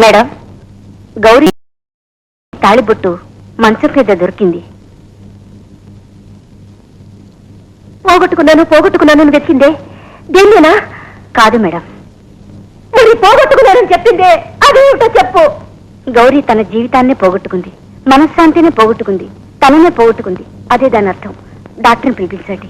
Madam, Gauri తాళిబొట్టు మంచం మీద దొరికింది. పోగొట్టుకున్నాను వెతికిందే దేన్నేనా? కాదు మేడం. మరి పోగొట్టుకున్నానని చెప్పిందే అదేమిటో చెప్పు. గౌరీ తన జీవితాన్నే పోగొట్టుకుంది, మనశ్శాంతినే పోగొట్టుకుంది, తననే పోగొట్టుకుంది. అదే దాని అర్థం. డాక్టర్ని పిలిపించండి.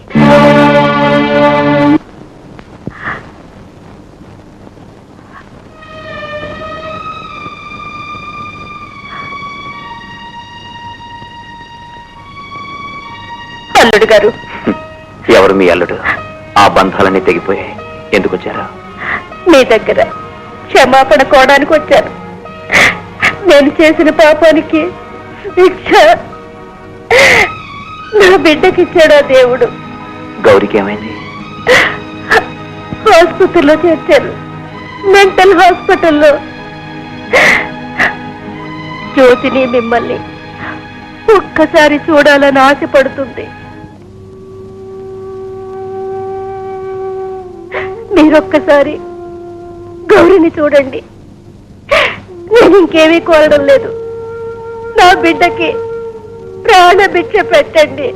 అల్లుడు గారు. ఎవరు మీ అల్లుడు? ఆ బంధాలన్నీ తెగిపోయాయి. ఎందుకు వచ్చారా? మీ దగ్గర క్షమాపణ కోవడానికి వచ్చాను. నేను చేసిన పాపానికి శిక్ష నా బిడ్డకిచ్చాడా దేవుడు. గౌరికి ఏమైంది? ఆసుపత్రిలో చేర్చారు, మెంటల్ హాస్పిటల్లో. జ్యోతిని మిమ్మల్ని ఒక్కసారి చూడాలని ఆశపడుతుంది. మీరొక్కసారి గౌరిని చూడండి. నేను ఇంకేమీ కోరడం లేదు. నా బిడ్డకి ప్రాణభిక్ష పెట్టండి.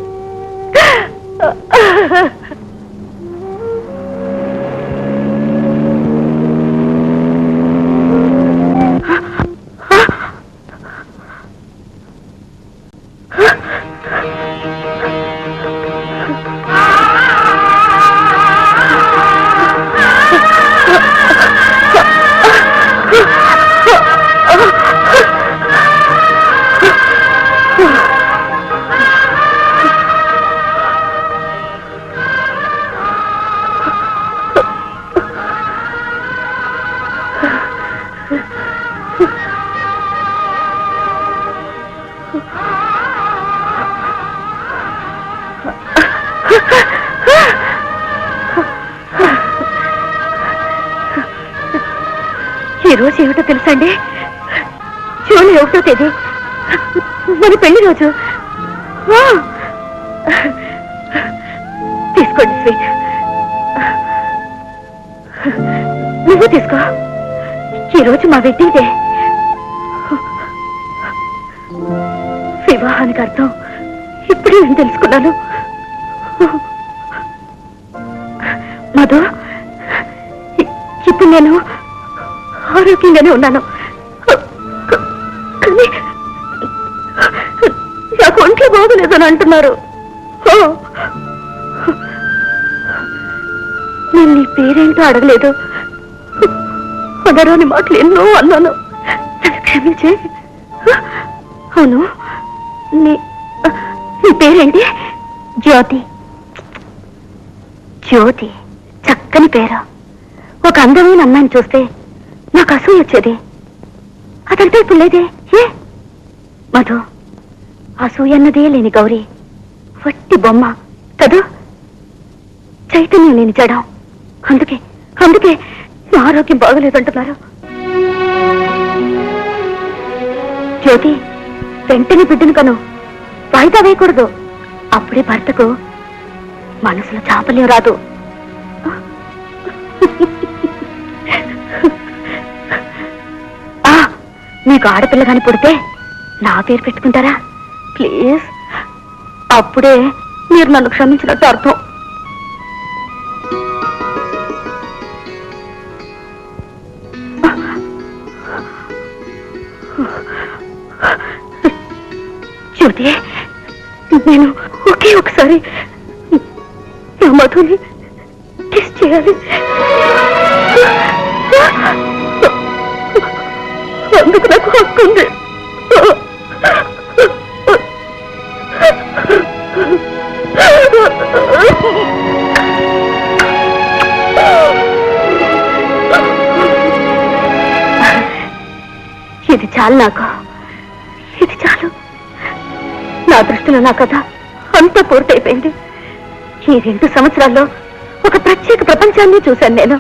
ఈ రోజు ఏమిటో తెలుసండి? జూన్ 1వ తేదీ, మన పెళ్లి రోజు. తీసుకోండి స్వీట్. నువ్వు తీసుకో. ఈ రోజు మా వెడ్డింగ్ డే. వివాహానికి అర్థం ఇప్పుడే నేను తెలుసుకున్నాను. మధు, ఇప్పుడు నేను ఆరోగ్యంగానే ఉన్నాను. కానీ నాకు ఒంట్లో బాగోలేదని అంటున్నారు. నేను నీ పేరేంటో అడగలేదు. అదరాని మాటలు ఎన్నో అన్నాను. నన్ను క్షమించే. అవును, నీ పేరేంటి? జ్యోతి. జ్యోతి చక్కని పేరు. ఒక అందమైన అమ్మాయిని చూస్తే నాకు అసూయ వచ్చేది. అదంటే ఇప్పుడు లేదే. ఏ మధు, అసూయ అన్నదే లేని గౌరీ వట్టి బొమ్మ కదూ, చైతన్యం లేని జడం. అందుకే నా ఆరోగ్యం బాగలేదంటున్నారు. జ్యోతి, వెంటనే బిడ్డను కను. వాయిదా వేయకూడదు. అప్పుడే భర్తకు మనసులో చాపల్యం రాదు. మీకు ఆడపిల్ల కాని పుడితే నా పేరు పెట్టుకుంటారా ప్లీజ్? అప్పుడే మీరు నన్ను క్షమించినట్టు అర్థం. జ్యోతి, నేను ఒకే ఒకసారి నా మధుని కిస్ చేయాలి. అందుకు నాకు హక్కు ఉంది. ఇది చాలు నాకు, ఇది చాలు. నా దృష్టిలో నా కథ అంతా పూర్తయిపోయింది. ఈ 2 సంవత్సరాల్లో ఒక ప్రత్యేక ప్రపంచాన్ని చూశాను నేను.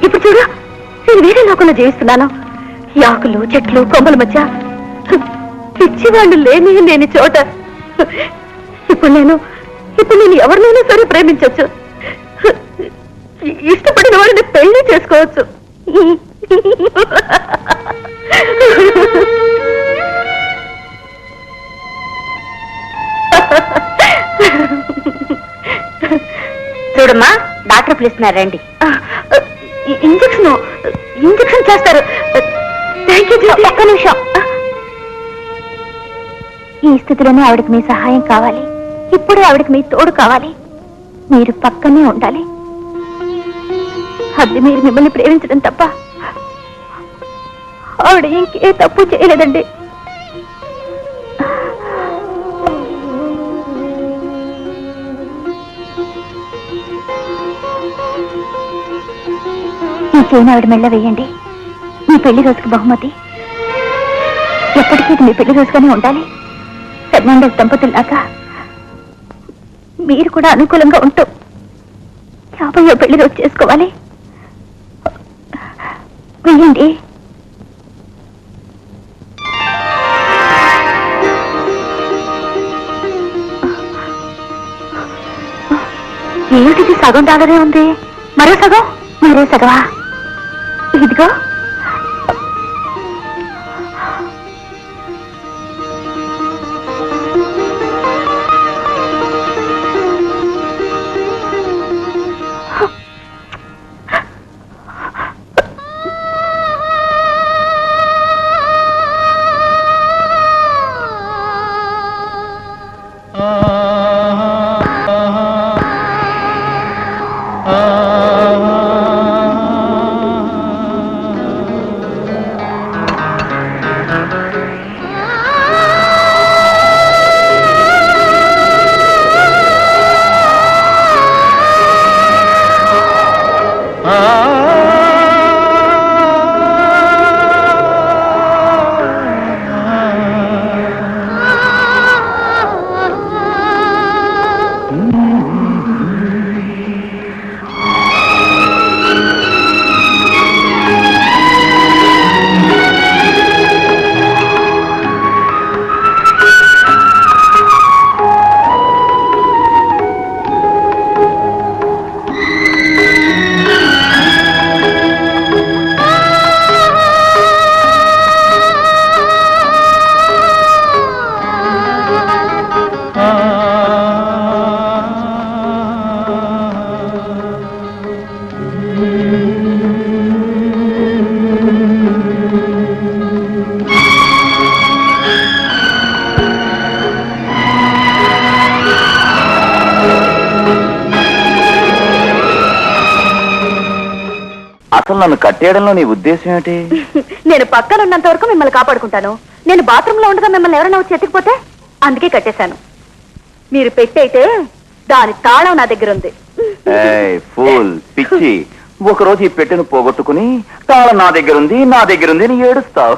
ఇప్పుడు చూడు, నేను వేరే లోకంలో జీవిస్తున్నాను. ఈ ఆకులు, చెట్లు, కొమ్మల మధ్య పిచ్చివాళ్ళు లేని చోట. ఇప్పుడు నేను ఎవరినైనా సరే ప్రేమించవచ్చు. అనుకోవచ్చు. చూడమ్మా, డాక్టర్ పిలుస్తున్నారు, రండి. ఇంజక్షన్ చేస్తారు. ఒక్క నిమిషం. ఈ స్థితిలోనే ఆవిడకి మీ సహాయం కావాలి. ఇప్పుడే ఆవిడకి మీ తోడు కావాలి. మీరు పక్కనే ఉండాలి. అది మీరు మిమ్మల్ని ప్రేమించడం తప్ప ఆవిడ ఇంకే తప్పు చేయలేదండి. ఈ చైన్ ఆవిడ మెళ్ళ వేయండి. మీ పెళ్లి రోజుకి బహుమతి. ఎప్పటికీ ఇది మీ పెళ్లి రోజుగానే ఉండాలి. ఫెర్నాండెస్ దంపతుల్లాగా మీరు కూడా అనుకూలంగా ఉంటూ 50వ పెళ్లి రోజు చేసుకోవాలి. వెయ్యండి. ఏమిటిది? సగం డాలరే ఉంది. మరో సగమా? ఇదిగో. అసలు నన్ను కట్టేయడంలో నీ ఉద్దేశం ఏంటి? నేను పక్కన ఉన్నంత వరకు మిమ్మల్ని కాపాడుకుంటాను. నేను బాత్రూంలో ఉండగా మిమ్మల్ని ఎవరైనా వచ్చి ఎత్తుకుపోతే అందుకే కట్టేశాను. మీరు పెట్టయితే దాని తాళం నా దగ్గర ఉంది. ఫూల్, పిచ్చి. ఒకరోజు ఈ పెట్టెను పోగొట్టుకుని తాళం నా దగ్గర ఉంది అని ఏడుస్తావు.